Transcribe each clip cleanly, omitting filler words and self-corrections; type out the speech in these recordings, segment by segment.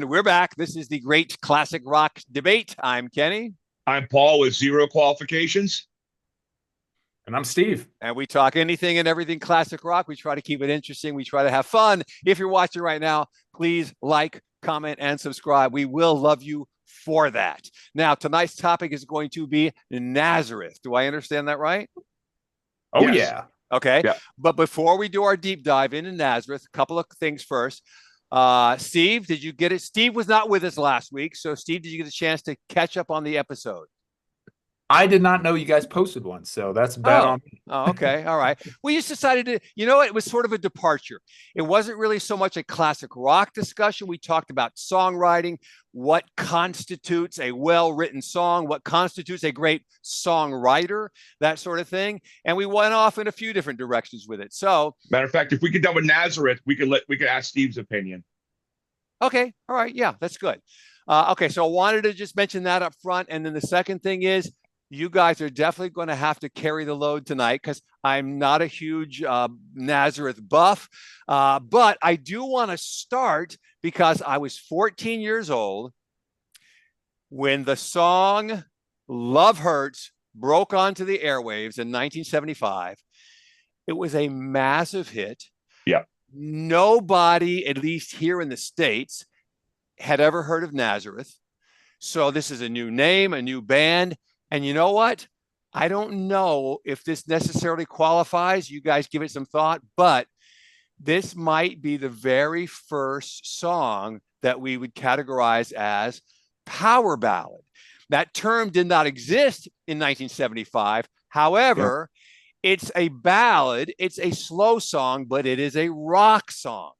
we're back. This is the Great Classic Rock Debate. I'm Kenny. I'm Paul with zero qualifications. And I'm Steve. And we talk anything and everything classic rock. We try to keep it interesting. We try to have fun. If you're watching right now, please like, comment, and subscribe. We will love you for that. Now, tonight's topic is going to be Nazareth. Do I understand that right? Oh, Yes. yeah. Okay. Yeah. But before we do our deep dive into Nazareth, a couple of things first. Steve, did you get it? Steve was not with us last week. So, Steve, did you get a chance to catch up on the episode? I did not know you guys posted one, so that's bad on me. Oh, okay. All right. We just decided to, it was sort of a departure. It wasn't really so much a classic rock discussion. We talked about songwriting, what constitutes a well-written song, what constitutes a great songwriter, that sort of thing. And we went off in a few different directions with it. So, Matter of fact, if we get done with Nazareth, we could ask Steve's opinion. okay. All right. Yeah, that's good. Okay. So I wanted to just mention that up front. And then the second thing is, you guys are definitely going to have to carry the load tonight because I'm not a huge Nazareth buff. But I do want to start because I was 14 years old when the song Love Hurts broke onto the airwaves in 1975. It was a massive hit. Yeah. Nobody, at least here in the States, had ever heard of Nazareth. So this is a new name, a new band. And you know what? I don't know if this necessarily qualifies. You guys give it some thought, but this might be the very first song that we would categorize as power ballad. That term did not exist in 1975. However, It's a ballad. It's a slow song, but it is a rock song.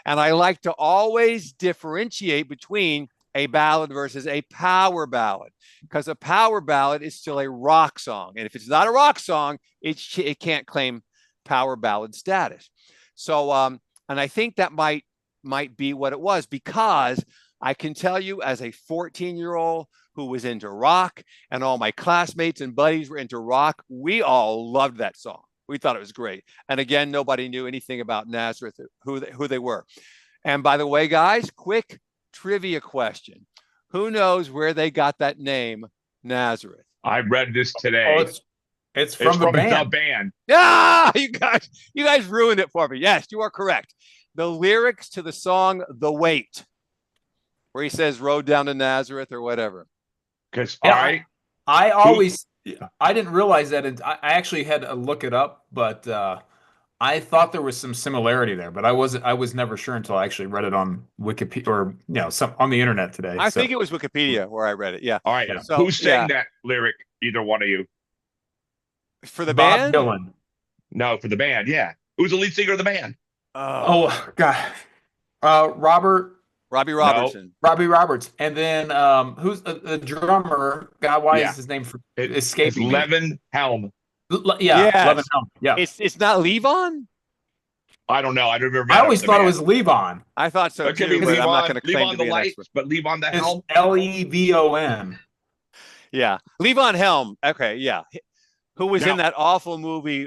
And I like to always differentiate between a ballad versus a power ballad, because a power ballad is still a rock song. And if it's not a rock song, it can't claim power ballad status. So, and I think that might be what it was, because I can tell you as a 14-year-old who was into rock, and all my classmates and buddies were into rock, we all loved that song. We thought it was great. And again, nobody knew anything about Nazareth, who they were. And by the way, guys, quick trivia question. Who knows where they got that name, Nazareth? I read this today. Oh, it's from the band. The band. Ah, you guys ruined it for me. Yes, you are correct. The lyrics to the song "The Wait," where he says "Road down to Nazareth" or whatever. Because I didn't realize that. I actually had to look it up, but I thought there was some similarity there, but I was never sure until I actually read it on Wikipedia, or on the internet today. I think it was Wikipedia where I read it. Yeah. All right. Yeah. So, who sang that lyric? Either one of you? For the Bob band? Dylan. No, for the band. Yeah. Who's the lead singer of the band? Oh God. Robbie Robertson. Robbie Roberts. And then who's the drummer? God, why is his name escaping me? Levin Helm. Yeah, Levin Helm. Yeah. It's not Levon? I don't know. I don't remember. I always thought it was Levon. I thought so Okay, too, but I'm not going to claim to the be an expert. but Levon the Helm. It's Levon. Yeah. Levon Helm. Okay, yeah. Who was in that awful movie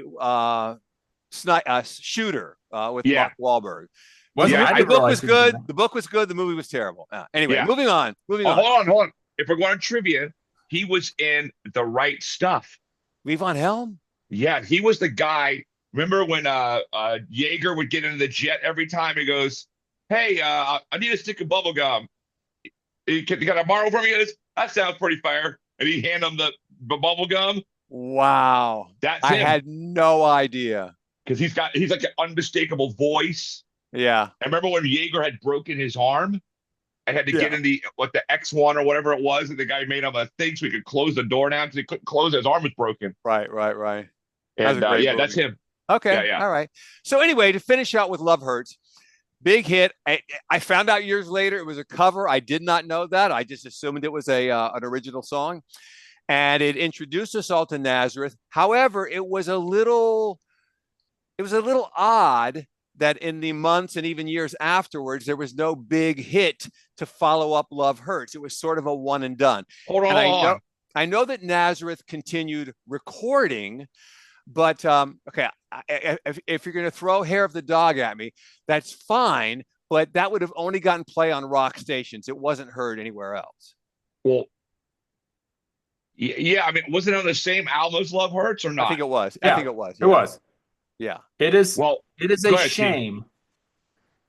Shooter with Mark Wahlberg. The book was good. The book was good. The movie was terrible. Anyway, moving on. Hold on. If we're going to trivia, he was in The Right Stuff. Levon Helm? Yeah, he was the guy. Remember when Jaeger would get into the jet every time? He goes, "Hey, I need a stick of bubble gum. You got a marble for me?" He goes, "That sounds pretty fire." And he hand him the bubble gum. Wow, I had no idea, because he's like an unmistakable voice. Yeah. I remember when Jaeger had broken his arm. I had to get in the X1 or whatever it was, and the guy made him a thing so he could close the door down because he couldn't close it. His arm was broken. Right. And that's him. Okay. Yeah. All right. So anyway, to finish out with Love Hurts, big hit. I found out years later it was a cover. I did not know that. I just assumed it was an original song, and it introduced us all to Nazareth. However, it was a little odd that in the months and even years afterwards, there was no big hit to follow up Love Hurts. It was sort of a one and done. Hold on. I know that Nazareth continued recording, but okay, if you're going to throw Hair of the Dog at me, that's fine. but that would have only gotten play on rock stations. It wasn't heard anywhere else. Well, yeah. I mean, wasn't it on the same album as Love Hurts or I not? think it was. I Yeah, think it was. it Yeah. was. Yeah. It is. Well, It is go a ahead, Steve. shame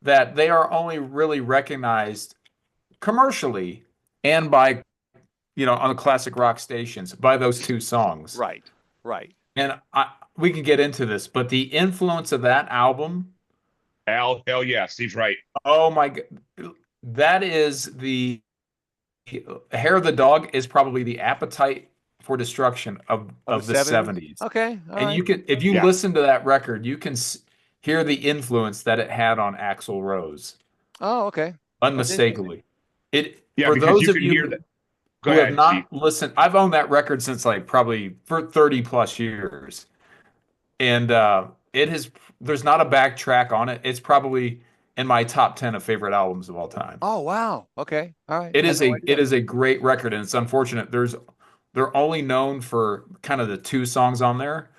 that they are only really recognized commercially and by on the classic rock stations by those two songs. Right. Right. And we can get into this, but the influence of that album, Hell yeah, Steve's right. oh my God, that is the Hair of the Dog is probably the Appetite for Destruction of the 70s. Okay. All And right. you can, if you Yeah. listen to that record, you can hear the influence that it had on Axl Rose, Oh, okay. unmistakably. Yeah, For because those you of can you hear that. Go who have ahead, Steve. not listened, I've owned that record since like probably for 30 plus years. And there's not a backtrack on it. It's probably in my top 10 of favorite albums of all time. Oh, wow. Okay. All right. It Had is no a idea. it is a great record, and it's unfortunate they're only known for kind of the two songs on there.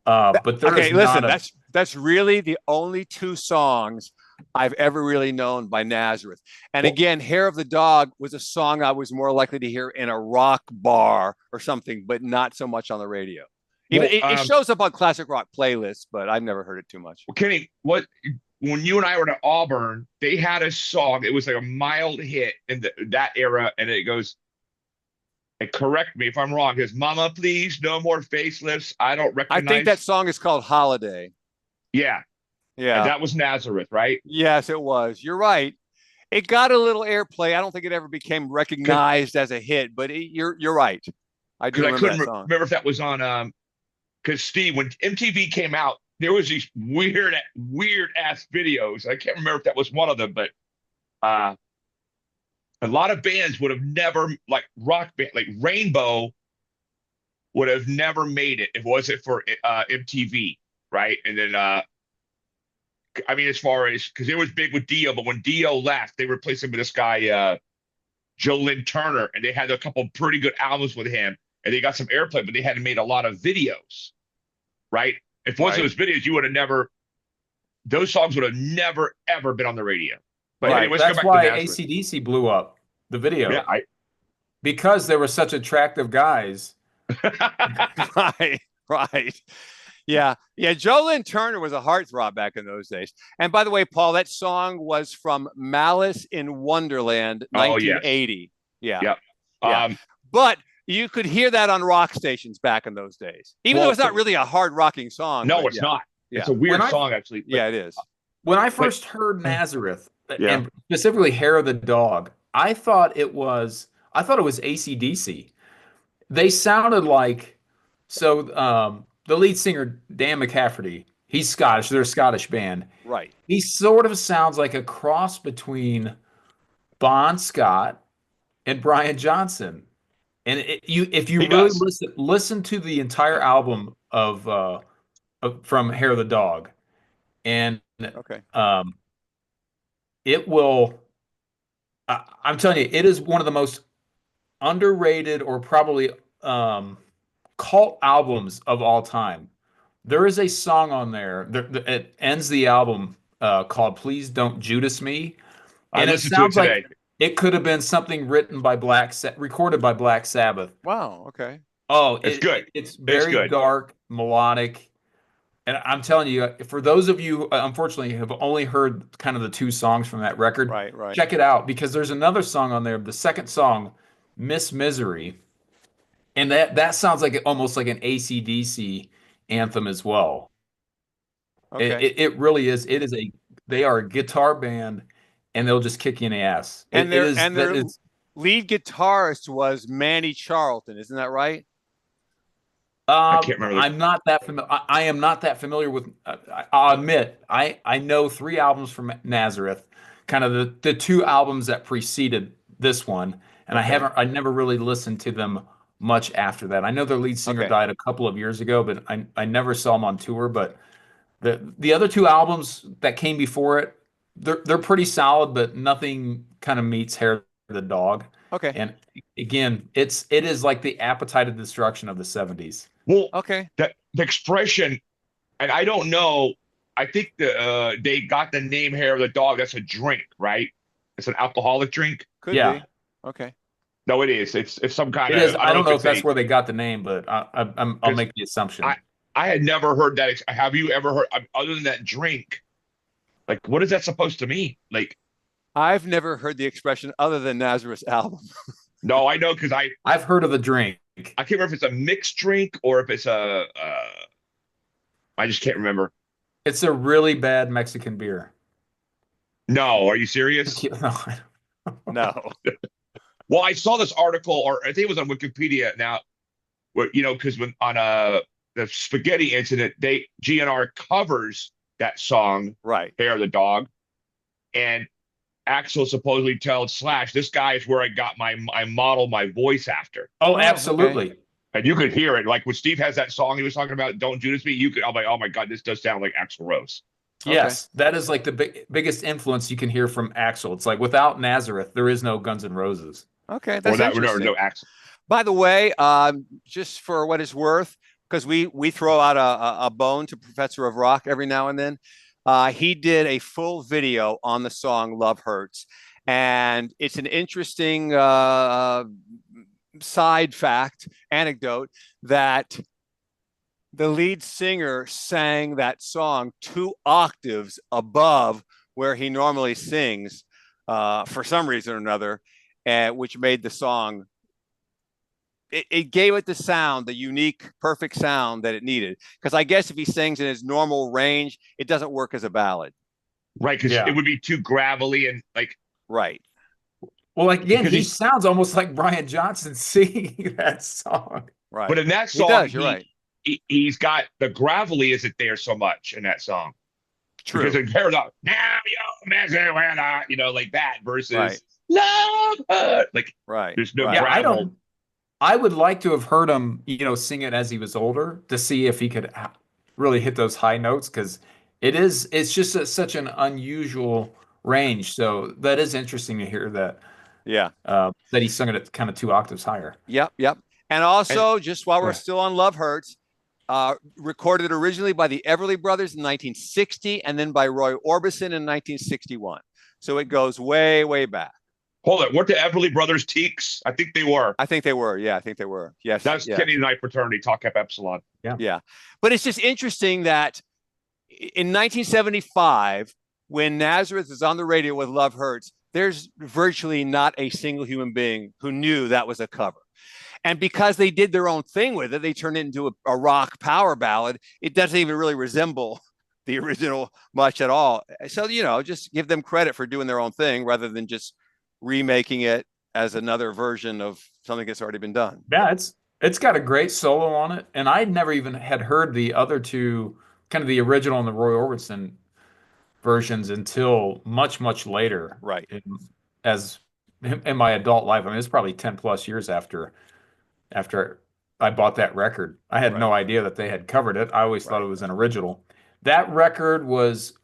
But there is Okay, listen, not a that's really the only two songs I've ever really known by Nazareth. And Well, again, Hair of the Dog was a song I was more likely to hear in a rock bar or something, but not so much on the radio. Even it shows up on classic rock playlists, but I've never heard it too much. Kenny, when you and I were at Auburn, they had a song. It was like a mild hit in that era, and it goes. And correct me if I'm wrong. Because "Mama, please, no more facelifts." I don't I recognize. think that song is called Holiday. Yeah, and Yeah. that was Nazareth, right? Yes, it was. You're right. It got a little airplay. I don't think it ever became recognized as a hit, but you're right. I do Because I remember couldn't that song. remember if that was on. Because Steve, when MTV came out, there was these weird ass videos. I can't remember if that was one of them, but a lot of bands would have never, like rock band, like Rainbow, would have never made it if it wasn't for MTV, right? And then, I mean, as far as because it was big with Dio, but when Dio left, they replaced him with this guy, Joe Lynn Turner, and they had a couple pretty good albums with him, and they got some airplay, but they hadn't made a lot of videos, right? If it wasn't those videos, you would have never, those songs would have never ever been on the radio. But right. anyways, That's go back why to Nazareth. AC/DC blew up the video. Yeah, because they were such attractive guys. Right, right. Yeah. Joe Lynn Turner was a heartthrob back in those days. And by the way, Paul, that song was from Malice in Wonderland, 1980. Yes. Yeah. Yep. Yeah. But you could hear that on rock stations back in those days, even though it's not really a hard rocking song. No, it's not. Yeah. It's a weird song, actually. Yeah, it is. When I first heard Nazareth, and specifically Hair of the Dog, I thought it was AC/DC. They sounded like, the lead singer, Dan McCafferty, he's Scottish. They're a Scottish band. Right. He sort of sounds like a cross between Bon Scott and Brian Johnson. And if you really listen to the entire album of from Hair of the Dog, and it will. I'm telling you, it is one of the most underrated or probably cult albums of all time. There is a song on there it ends the album called "Please Don't Judas Me," and it sounds like it could have been something written by recorded by Black Sabbath. Wow. Okay. Oh, it's good. It's very dark, melodic. And I'm telling you, for those of you, unfortunately, who have only heard kind of the two songs from that record, right. check it out, because there's another song on there, the second song, Miss Misery, and that sounds like almost like an AC/DC anthem as well. Okay. It really is. They are a guitar band, and they'll just kick you in the ass. And their lead guitarist was Manny Charlton, isn't that right? I can't remember. I'm not that familiar. I am not that familiar with. I'll admit, I know 3 albums from Nazareth, kind of the 2 albums that preceded this one, and I never really listened to them much after that. I know their lead singer died a couple of years ago, but I never saw them on tour. But the other 2 albums that came before it, they're pretty solid, but nothing kind of meets Hair of the Dog. Okay. And again, it is like the Appetite of Destruction of the 70s. Well, okay. The expression, and I don't know I think they got the name Hair of the Dog. That's a drink, right? It's an alcoholic drink. Could Yeah, be. Okay. No, it is. It's some kind it of, is. I I don't know don't if know if it's that's a, where they got the name, but I'll because make the assumption. I had never heard that. Have you ever heard other than that drink? Like, what is that supposed to mean? Like, I've never heard the expression other than Nazareth's album. no, I know because I've heard of the drink. I can't remember if it's a mixed drink or if it's a I just can't remember. It's a really bad Mexican beer. No, are you serious? No. Well, I saw this article, or I think it was on Wikipedia now, where because when on the spaghetti incident, GNR covers that song Right. "Hair of the Dog," and Axel supposedly tells Slash, "This guy is where I model my voice after," Oh, Oh, absolutely. okay. and you could hear it. Like when Steve has that song he was talking about, "Don't Judas Me," you could. I'm like, oh my god, this does sound like Axl Rose. Yes, that is like the biggest influence you can hear from Axl. It's like without Nazareth, there is no Guns N' Roses. Okay. Or That's that interesting. no Axl. By the way, just for what it's worth, because we throw out a bone to Professor of Rock every now and then. He did a full video on the song "Love Hurts," and it's an interesting side fact anecdote that the lead singer sang that song 2 octaves above where he normally sings for some reason or another, which made the song. It gave it the sound, the unique, perfect sound that it needed. Because I guess if he sings in his normal range, it doesn't work as a ballad. Right, because Yeah. it would be too gravelly and like. Right. Well, like again, Because he sounds almost like Brian Johnson singing that song. Right. But in that He song, does. You're right. he's got the gravelly isn't there so much in that song. True. Because in Hair of the Dog, now you messing with like that versus Right. love, like Right. there's no Right. Yeah, gravel. I would like to have heard him, sing it as he was older to see if he could really hit those high notes because it's just such an unusual range. So that is interesting to hear that Yeah. that he sung it at kind of 2 octaves higher. Yep. Yep. And And also, just while we're uh, still on Love Hurts, recorded originally by the Everly Brothers in 1960 and then by Roy Orbison in 1961. So it goes way, way back. hold it, weren't the Everly Brothers Teaks? I think they were. I think they were. Yeah, I think they were. Yes. That's Yeah. Kenny Knight fraternity, Tau Kappa Epsilon. Yeah. But it's just interesting that in 1975, when Nazareth is on the radio with Love Hurts, there's virtually not a single human being who knew that was a cover. And because they did their own thing with it, they turned it into a rock power ballad. It doesn't even really resemble the original much at all. So, just give them credit for doing their own thing rather than just remaking it as another version of something that's already been done. Yeah, it's got a great solo on it, and I never even had heard the other two, kind of the original and the Roy Orbison versions until much, much later. Right. In my adult life. I mean, it's probably 10 plus years after I bought that record. I had no idea that they had covered it. I always thought it was an original. That record was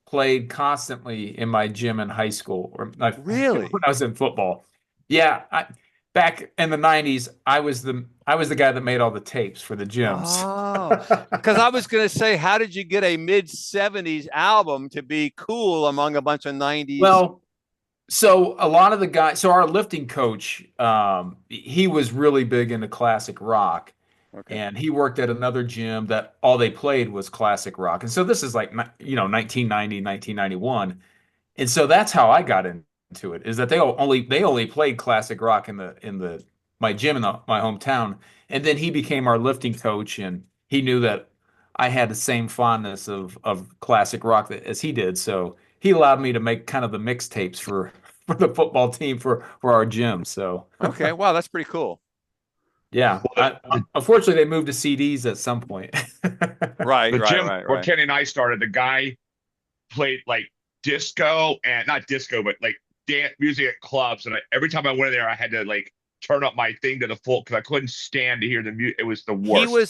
played constantly in my gym in high school, Really? when I was in football. Yeah, back in the 90s, I was the guy that made all the tapes for the gyms. Oh, because I was going to say, how did you get a mid 70s album to be cool among a bunch of 90s? Well, so a lot of the guys, so our lifting coach, he was really big into classic rock. Okay. And he worked at another gym that all they played was classic rock. And so this is like, 1990, 1991. And so that's how I got into it, is that they only played classic rock in my gym in my hometown. And then he became our lifting coach, and he knew that I had the same fondness of classic rock as he did. So he allowed me to make kind of the mixtapes for the football team for our gym. So Okay. Wow, that's pretty cool. yeah, unfortunately they moved to CDs at some point. Right. The gym Right. where Kenny and I started, the guy played like disco and not disco, but like dance music at clubs. And every time I went in there, I had to like turn up my thing to the full because I couldn't stand to hear the music. It was the worst. He was,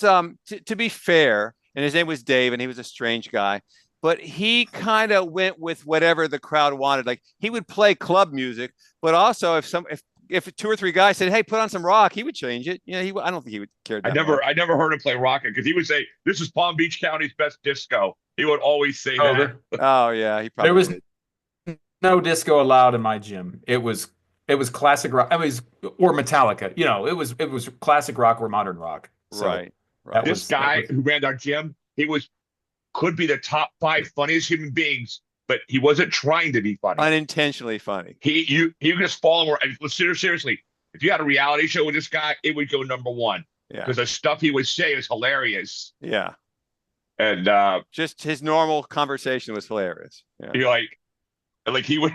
to be fair, and his name was Dave, and he was a strange guy, but he kind of went with whatever the crowd wanted. Like he would play club music, but also if 2 or 3 guys said, "Hey, put on some rock," he would change it. I don't think he would care. I never heard him play rock because he would say, "This is Palm Beach County's best disco." He would always say Oh, that. Oh yeah, he there probably was did. no disco allowed in my gym. It was classic rock. I mean, or Metallica. It was classic rock or modern rock. So Right, right. This that guy was who ran our gym, could be the top 5 funniest human beings, but he wasn't trying to be funny. Unintentionally funny. He would just follow her. Seriously, if you had a reality show with this guy, it would go number 1 Yeah, because the stuff he would say is hilarious. yeah. And Just his normal conversation was hilarious. Yeah. he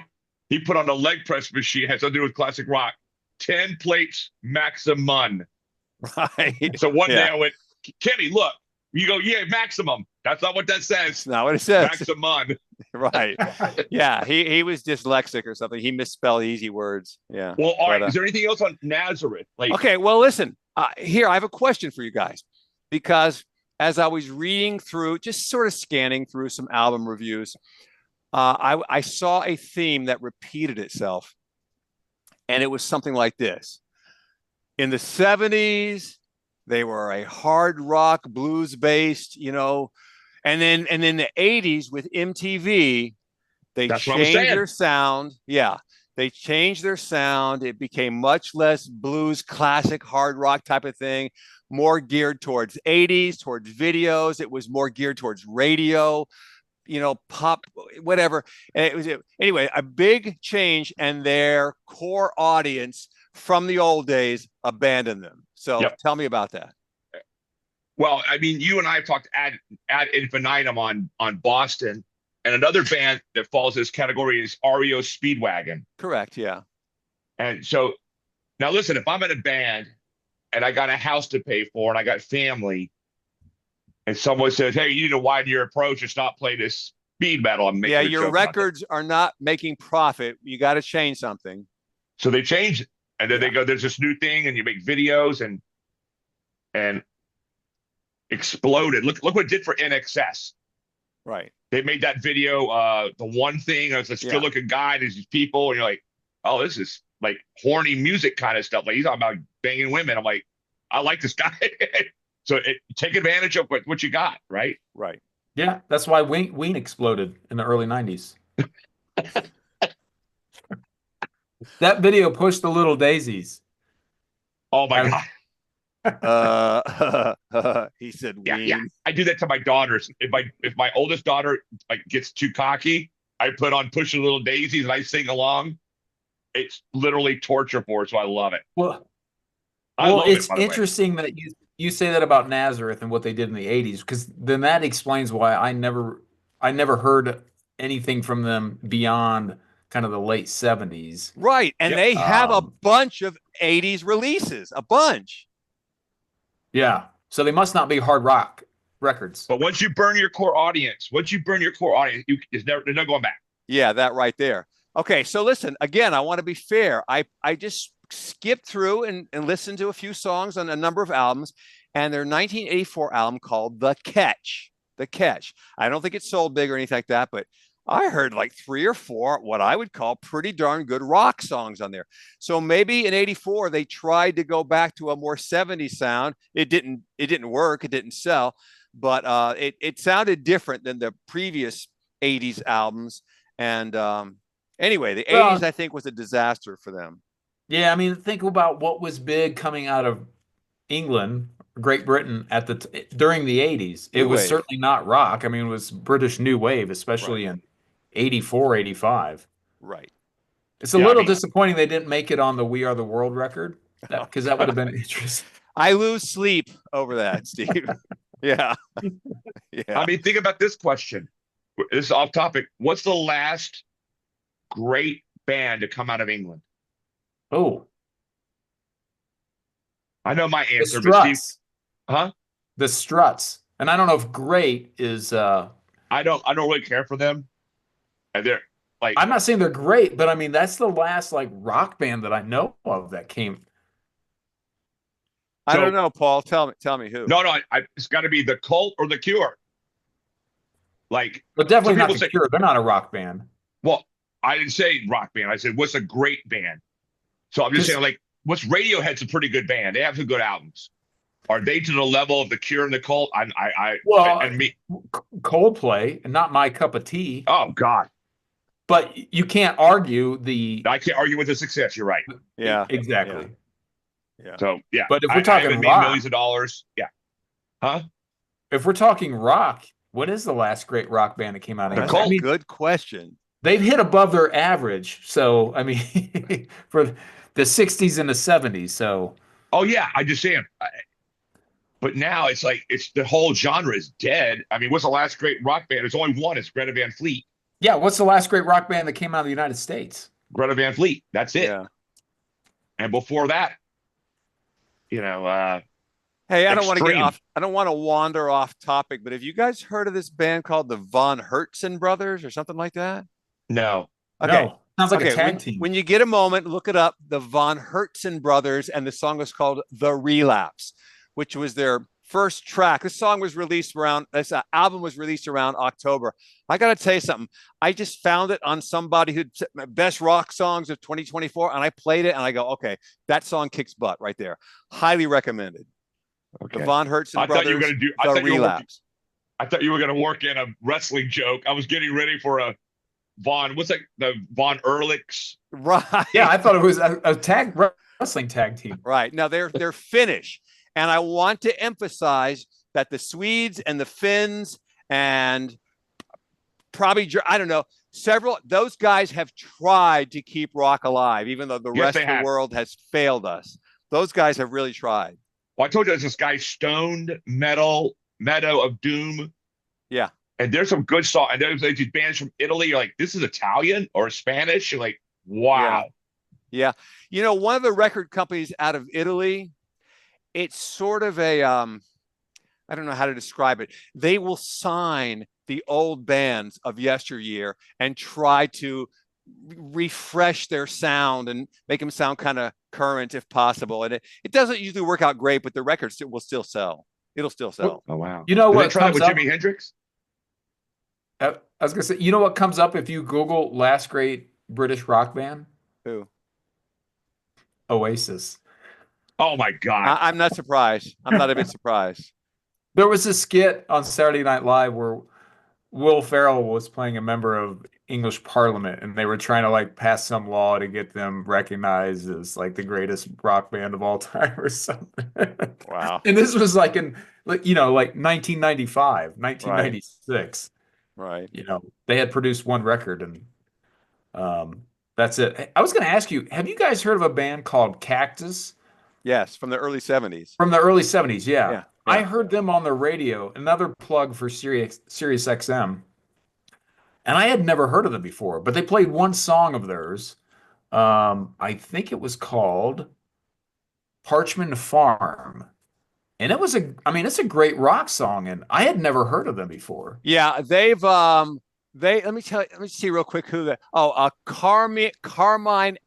he put on the leg press machine, had something to do with classic rock, 10 plates maximum. Right. So one day Yeah. I went, Kenny, look. You go, yeah, maximum. That's not what that It's says. not what it says. Maximum. Right. Yeah. He was dyslexic or something. He misspelled easy words. Yeah. Well, all right. But, Is there anything else on Nazareth? Like, okay. Well, listen, here, I have a question for you guys because as I was reading through, just sort of scanning through some album reviews, I saw a theme that repeated itself. And it was something like this. In the 70s, they were a hard rock blues based, and then the 80s with MTV, they that's what I was changed saying. their sound. Yeah. They changed their sound. It became much less blues, classic, hard rock type of thing, more geared towards 80s, towards videos. It was more geared towards radio, pop, whatever. And it was anyway, a big change, and their core audience from the old days abandoned them. So Yep. tell me about that. Well, I mean, you and I have talked ad infinitum on Boston, and another band that falls in this category is REO Speedwagon. Correct. Yeah. And so now listen, if I'm in a band and I got a house to pay for and I got family, and someone says, hey, you need to widen your approach and stop playing this speed metal. I'm making Yeah. a Your joke about that. records are not making profit. You got to change something. So they change it. And then Yeah. they go, there's this new thing, and you make videos and exploded. Look what it did for NXS. Right. They made that video, the one thing as a Yeah. good looking guy, and there's these people, and you're like, oh, this is like horny music kind of stuff. Like he's talking about banging women. I'm like, I like this guy. So take advantage of what you got, right? Right. yeah. That's why Ween exploded in the early '90s. That video pushed the Little Daisies. Oh my And- God. He said, Yeah, "Ween." yeah. I do that to my daughters. If my oldest daughter like gets too cocky, I put on Push the Little Daisies and I sing along. It's literally torture for her, so I love it. Well, I love it, it's by the way. interesting that you say that about Nazareth and what they did in the '80s, because then that explains why I never heard anything from them beyond kind of the late '70s. Right. And Yep. they have a Um, bunch of 80s releases, a bunch. Yeah, so they must not be hard rock records. But once you burn your core audience, there's no going back. Yeah, that right there. Okay, so listen, again, I want to be fair. I just skipped through and listened to a few songs on a number of albums, and their 1984 album called The Catch. The Catch. I don't think it sold big or anything like that, but I heard like 3 or 4 what I would call pretty darn good rock songs on there. So maybe in 84 they tried to go back to a more 70s sound. It didn't work, it didn't sell, but it sounded different than the previous 80s albums. And anyway, the 80s I think was a disaster for them. Yeah, I mean, think about what was big coming out of England, Great Britain during the '80s. It New was wave. certainly not rock. I mean, it was British New Wave, especially in '84, '85. Right. It's a Yeah, I little mean- disappointing they didn't make it on the We Are the World record, because that would have been interesting. I lose sleep over that, Steve. Yeah. Yeah. I mean, think about this question. This is off topic. What's the last great band to come out of England? Oh, I know my the answer, but Steve, Struts. huh? The Struts. And I don't know if great is I don't really care for them. And they're like, I'm not saying they're great, but I mean that's the last like rock band that I know of that came. I So- don't know, Paul. Tell me who. no, it's got to be the Cult or the Cure. Like, But definitely Some not people the say- Cure. They're not a rock band. well, I didn't say rock band. I said, what's a great band? So I'm just Just- saying, like, what's Radiohead's a pretty good band. They have some good albums. Are they to the level of the Cure and the Cult? Well, And me. Coldplay, not my cup of tea, Oh God, but you can't argue the I can't argue with the success. You're right. Yeah. exactly. Yeah. So yeah, But if we're I talking haven't made rock, millions of dollars. Yeah, huh? if we're talking rock, what is the last great rock band that came out of The That's England? a I Cult. mean, good question. they've hit above their average. So, I mean, for the 60s and the 70s. So, Oh yeah, I just saying. But now it's like it's the whole genre is dead. I mean, what's the last great rock band? There's only one. It's Greta Van Fleet. yeah, what's the last great rock band that came out of the United States? Greta Van Fleet. That's it. Yeah. And before that, Hey, I don't want to get Extreme. off. I don't want to wander off topic, but have you guys heard of this band called the Von Hertzen Brothers or something like that? No. Okay. No, sounds like a Okay. tag When team. when you get a moment, look it up. The Von Hertzen Brothers, and the song is called "The Relapse," which was their first track. This song was released around. This album was released around October. I got to tell you something. I just found it on somebody who best rock songs of 2024, and I played it, and I go, okay, that song kicks butt right there. Highly recommended. The Okay. Von Hertzen I thought you were Brothers, gonna do. The Relapse. I thought you were gonna work in a wrestling joke. I was getting ready for a Von. What's that? The Von Erlichs. Right. Yeah, I thought it was a tag wrestling tag team. Right. Now they're Finnish. And I want to emphasize that the Swedes and the Finns and probably, I don't know, several, those guys have tried to keep rock alive, even though the Yes, rest they of the have. world has failed us. Those guys have really tried. Well, I told you there's this guy Stoned Meadow of Doom. Yeah. And there's some good songs. And there's like these bands from Italy. You're like, this is Italian or Spanish. You're like, wow. Yeah. You know, one of the record companies out of Italy, it's sort of a, I don't know how to describe it. They will sign the old bands of yesteryear and try to refresh their sound and make them sound kind of current if possible. And it doesn't usually work out great, but the records will still sell. It'll still sell. Oh wow. You know Did they what try that comes with up? Jimi Hendrix? I was gonna say, you know what comes up if you Google last great British rock band? Who? Oasis. Oh my God. I'm not surprised. I'm not a bit surprised. There was a skit on Saturday Night Live where Will Ferrell was playing a member of English Parliament, and they were trying to like pass some law to get them recognized as like the greatest rock band of all time or something. Wow. And this was like in like 1995, Right. 1996. Right. They had produced one record, and that's it. I was going to ask you, have you guys heard of a band called Cactus? Yes, from the early 70s. From the early 70s, yeah. Yeah. I heard them on the radio. Another plug for Sirius XM. And I had never heard of them before, but they played one song of theirs. I think it was called Parchman Farm. And it's a great rock song, and I had never heard of them before. Yeah, let me see real quick who Carmine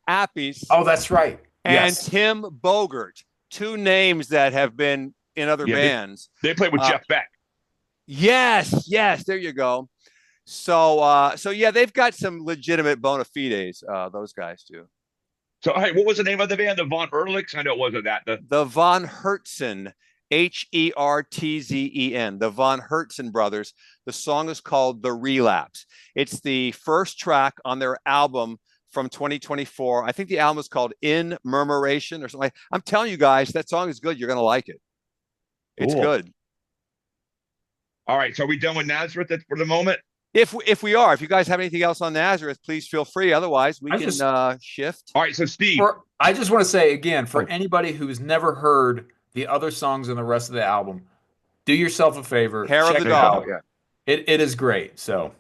Appice. Oh, that's right. And Yes. Tim Bogert, two names that have been in other bands. They played with Jeff Beck. Yes, there you go. So yeah, they've got some legitimate bona fides, those guys do. So hey, what was the name of the band? The Von Erlichs? I know it wasn't that. The Von Hertzen, Hertzen, the Von Hertzen brothers. The song is called The Relapse. It's the first track on their album from 2024. I think the album is called In Murmuration or something. I'm telling you guys, that song is good. You're going to like it. It's Cool. good. All right. So are we done with Nazareth for the moment? If you guys have anything else on Nazareth, please feel free. Otherwise, we can shift. All right. So Steve, I just want to say again, for anybody who's never heard the other songs in the rest of the album, do yourself a favor. Hair of check the it Dog. out. It is great. So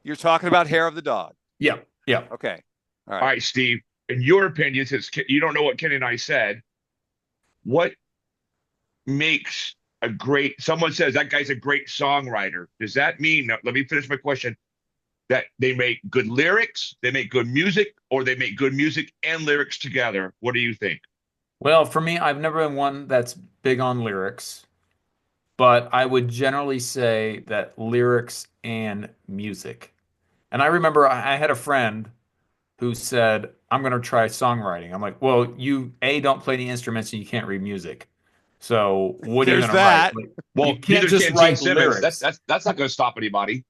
You're talking about Hair of the Dog. yeah. Okay. all right, Steve, in your opinion, since you don't know what Kenny and I said, what makes someone says that guy's a great songwriter. Does that mean, now, let me finish my question, that they make good lyrics, they make good music, or they make good music and lyrics together? What do you think? Well, for me, I've never been one that's big on lyrics, but I would generally say that lyrics and music. And I remember I had a friend who said, I'm going to try songwriting. I'm like, well, you don't play any instruments and you can't read music. So what are you There's going to write? that. Like, Well, you can't neither just can Gene write Simmons. lyrics. That's not going to stop anybody.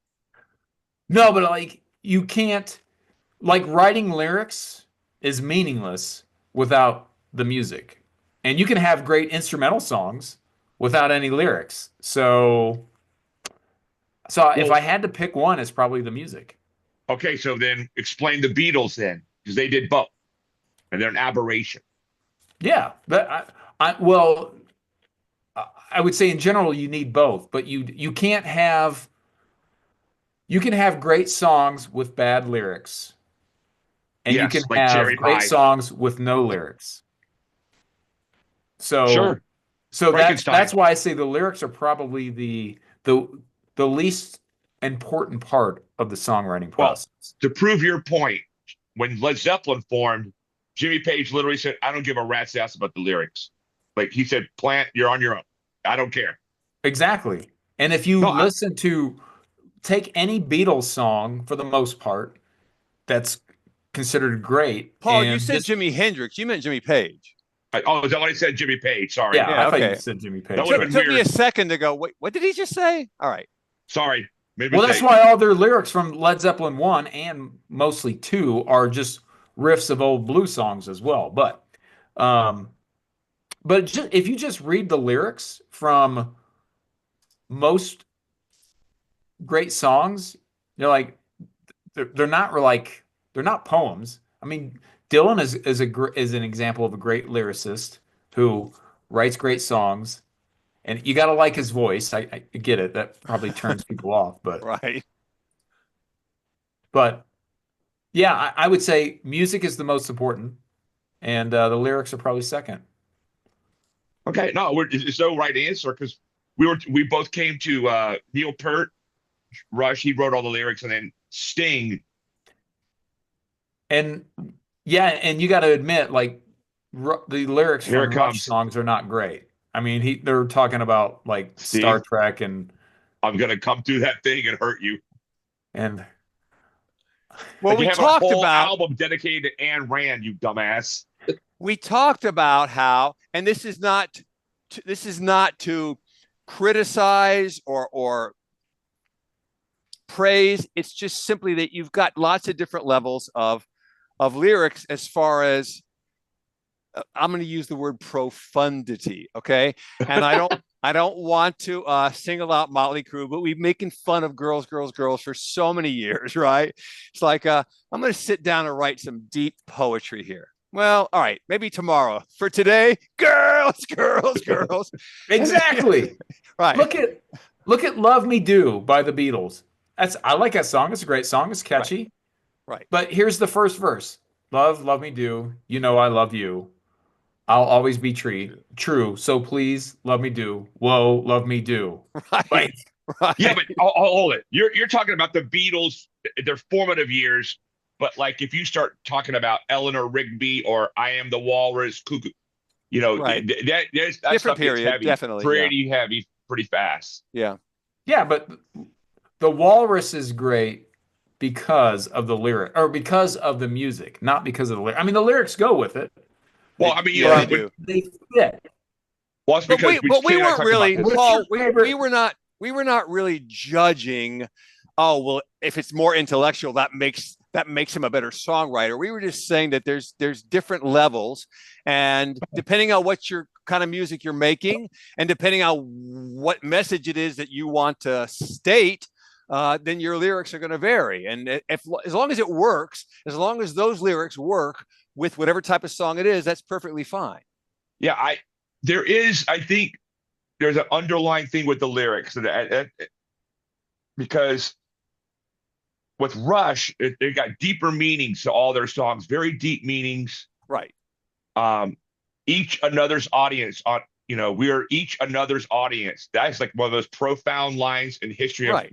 No, but like you can't like writing lyrics is meaningless without the music. And you can have great instrumental songs without any lyrics. So if Well, I had to pick one, it's probably the music. okay, so then explain the Beatles then, because they did both, and they're an aberration. Yeah, well, I would say in general you need both, but you can't have you can have great songs with bad lyrics, and you can Yes, like have Cherry great Pie. songs with no lyrics. So Sure, so that's Frankenstein. why I say the lyrics are probably the the least important part of the songwriting Well, process. to prove your point, when Led Zeppelin formed, Jimmy Page literally said, "I don't give a rat's ass about the lyrics." Like he said, "Plant, you're on your own. I don't care." Exactly. And if you No, I, listen to take any Beatles song for the most part that's considered great Paul, you and said just Jimi Hendrix. You meant Jimmy Page. oh, is that what I said? Jimmy Page. Sorry, yeah, I Yeah, thought you okay. said Jimmy that Page, would have but been Took me a weird. second to go, wait, what did he just say? All right. Sorry, made a well, that's mistake. why all their lyrics from Led Zeppelin 1 and mostly 2 are just riffs of old blues songs as well. Um but just, if you just read the lyrics from most great songs, you're like they're not like they're not poems. I mean, Dylan is an example of a great lyricist who writes great songs, and you got to like his voice. I get it. That probably turns people off, Right. but yeah, I would say music is the most important, and the lyrics are probably second. Okay, no, it's no right answer because we both came to Neil Peart, Rush. He wrote all the lyrics, and then Sting. And yeah, and you got to admit, like the lyrics Here it from Rush comes, songs are not great. I mean, they're talking about like Star Steve. Trek and I'm gonna come through that thing and hurt you. and Well, Like you we have a talked whole about album dedicated to Ayn Rand, you dumbass. how, and this is not to criticize or praise. It's just simply that you've got lots of different levels of lyrics as far as I'm going to use the word profundity, okay? And I don't want to single out Motley Crue, but we've been making fun of girls, girls, girls for so many years, right? It's like I'm going to sit down and write some deep poetry here. Well, all right, maybe tomorrow. For today, girls, girls, girls. exactly. Right. Look at "Love Me Do" by the Beatles. I like that song. It's a great song. It's catchy. Right. But here's the first verse: love me do. You know I love you. I'll always be true. So please love me do. Whoa, love me do. Right. Like Right. Yeah, but hold it. You're talking about the Beatles, their formative years. But like, if you start talking about Eleanor Rigby or I Am the Walrus, Cuckoo, Right. that Different stuff gets period, heavy, definitely. Yeah. pretty heavy, pretty fast. Yeah. yeah, but the Walrus is great because of the lyric or because of the music, not because of the lyric. I mean, the lyrics go with it, Well, I mean, Yeah, they but do. they fit. well, it's because But we Kate and I weren't talked about really, this. What's Paul. your favorite? We were not really judging. Oh well, if it's more intellectual, that makes him a better songwriter. We were just saying that there's different levels, and depending on what your kind of music you're making, and depending on what message it is that you want to state, then your lyrics are going to vary. And if as long as it works, as long as those lyrics work with whatever type of song it is, that's perfectly fine. Yeah, I think there's an underlying thing with the lyrics because with Rush, they got deeper meanings to all their songs, very deep meanings. Right. Um, each another's audience on, we are each another's audience. That's like one of those profound lines in history of Right.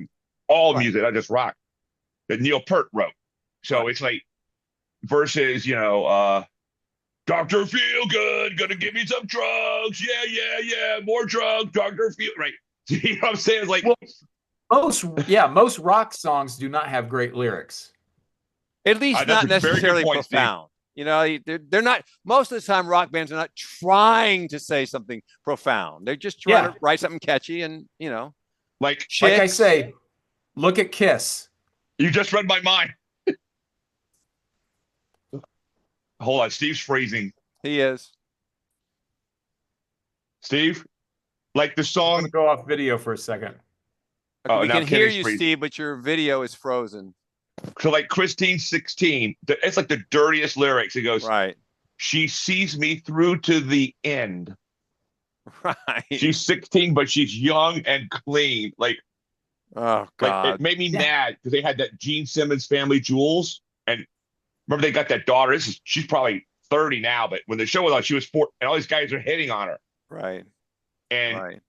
all Right. music, not just rock, that Neil Peart wrote. So Right. it's like versus, Dr. Feelgood, gonna give me some drugs. Yeah, yeah, yeah. More drugs, Dr. Feel right. You know what I'm saying? It's like Well, most rock songs do not have great lyrics. At least that's not a very good necessarily point, Steve. profound. You know, they're not, most of the time rock bands are not trying to say something profound. They're just trying to write something catchy and, you know, Like I say, look at Kiss. you just read my mind. Hold on, Steve's freezing. He is. Steve, like the I'm song. gonna go off video for a second. Okay, we now can hear Kenny's you, freezing. Steve, but your video is frozen. So like Christine 16, it's like the dirtiest lyrics. It goes, Right. she sees me through to the end. Right. She's 16, but she's young and clean. Like, oh like God. it made me mad because they had that Gene Simmons family jewels. And remember they got that daughter. She's probably 30 now, but when the show was on, she was 4, and all these guys are hitting on her. Right. And right.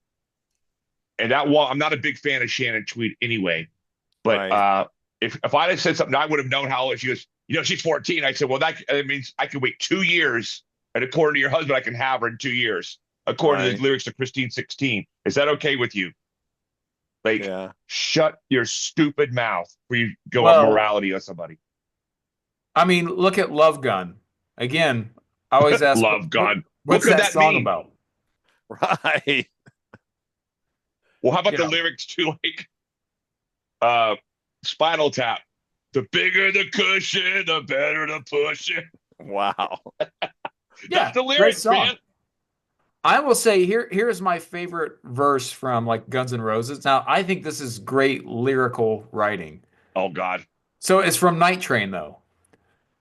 and that one, I'm not a big fan of Shannon Tweed anyway. But Right. If I'd have said something, I would have known how old she was. You know, she's 14. I said, well, that means I can wait 2 years. And according to your husband, I can have her in 2 years, according to the lyrics to Christine 16. Is that okay with you? Like, shut your stupid mouth before you go on morality on somebody. I mean, look at Love Gun. Again, I always ask, Love Gun. What's what could that that song mean? about? Right. Well, how about the lyrics to like Spinal Tap? The bigger the cushion, the better the pushing. Wow. That's the lyrics, man. I will say here's my favorite verse from like Guns N' Roses. Now, I think this is great lyrical writing. Oh God. So it's from Night Train though.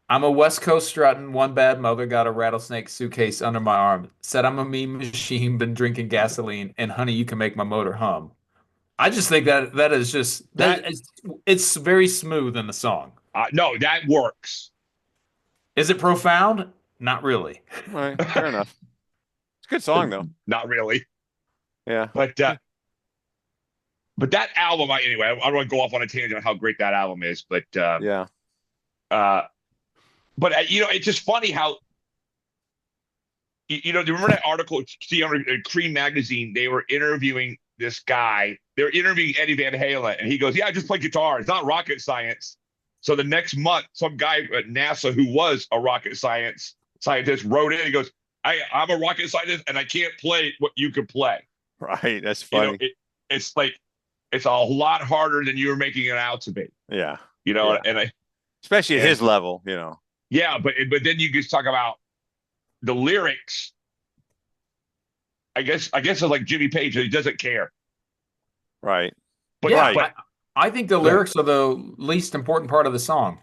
I'm a West Coast strutting, one bad mother, got a rattlesnake suitcase under my arm. Said I'm a mean machine, been drinking gasoline, and honey, you can make my motor hum. I just think that is just it's very smooth in the song. No, that works. Is it profound? Not really. Right. Fair enough. It's a good song though. Not really. Yeah. But that album, anyway, I don't want to go off on a tangent on how great that album is, but yeah. But you know, it's just funny how you know. Do you remember that article? See, on Cream magazine, they were interviewing this guy. They were interviewing Eddie Van Halen, and he goes, "Yeah, I just play guitar. It's not rocket science." So the next month, some guy at NASA who was a rocket scientist wrote in. He goes, "I'm a rocket scientist, and I can't play what you can play." Right. That's funny. You know, it's like it's a lot harder than you were making it out to be. Yeah. You know, yeah. and especially at his level, you know. Yeah, but then you just talk about the lyrics. I guess it's like Jimmy Page. He doesn't care. Right. But yeah, but, I think the lyrics are the least important part of the song.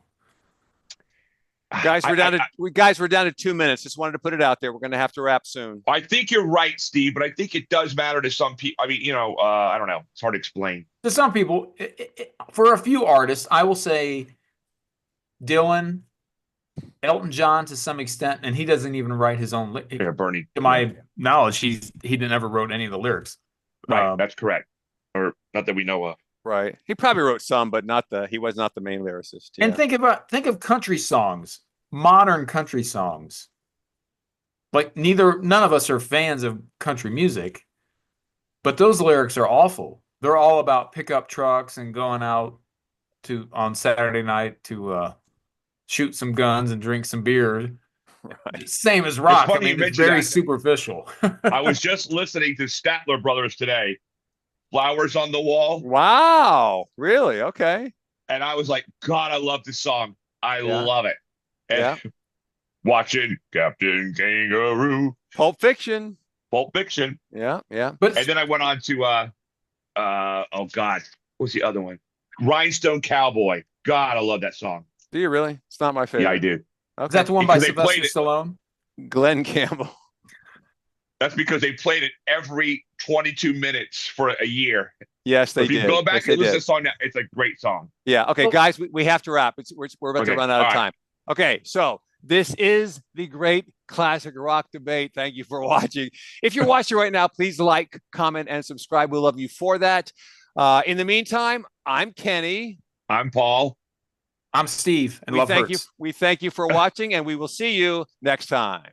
Guys, we're down to 2 minutes. Just wanted to put it out there. We're going to have to wrap soon. I think you're right, Steve, but I think it does matter to some people. I mean, you know, I don't know. It's hard to explain. To some people, for a few artists, I will say Dylan, Elton John to some extent, and he doesn't even write his own lyrics. Yeah, Bernie. To my knowledge, he never wrote any of the lyrics. Right, that's correct. Or not that we know of. Right. He probably wrote some, but he was not the main lyricist. Yeah. And think of country songs, modern country songs. Like none of us are fans of country music, but those lyrics are awful. They're all about pickup trucks and going out on Saturday night to shoot some guns and drink some beer. Right. Same as rock. I mean, it's very superficial. I was just listening to Statler Brothers today. Flowers on the Wall. Wow. Really? Okay. And I was like, God, I love this song. I love it. And watching Captain Kangaroo. Pulp Fiction. Yeah. And then I went on to oh God, what's the other one? Rhinestone Cowboy. God, I love that song. Do you really? It's not my favorite. Yeah, I do. Okay. Is that the one by Sylvester Stallone? Glenn Campbell. That's because they played it every 22 minutes for a year. Yes, they did. If you go back and listen to the song now, it's a great song. Yeah. Okay, guys, we have to wrap. We're about to run out of time. Okay, so this is the Great Classic Rock Debate. Thank you for watching. If you're watching right now, please like, comment, and subscribe. We'll love you for that. In the meantime, I'm Kenny. I'm Paul. I'm Steve. And we thank you for watching, and we will see you next time.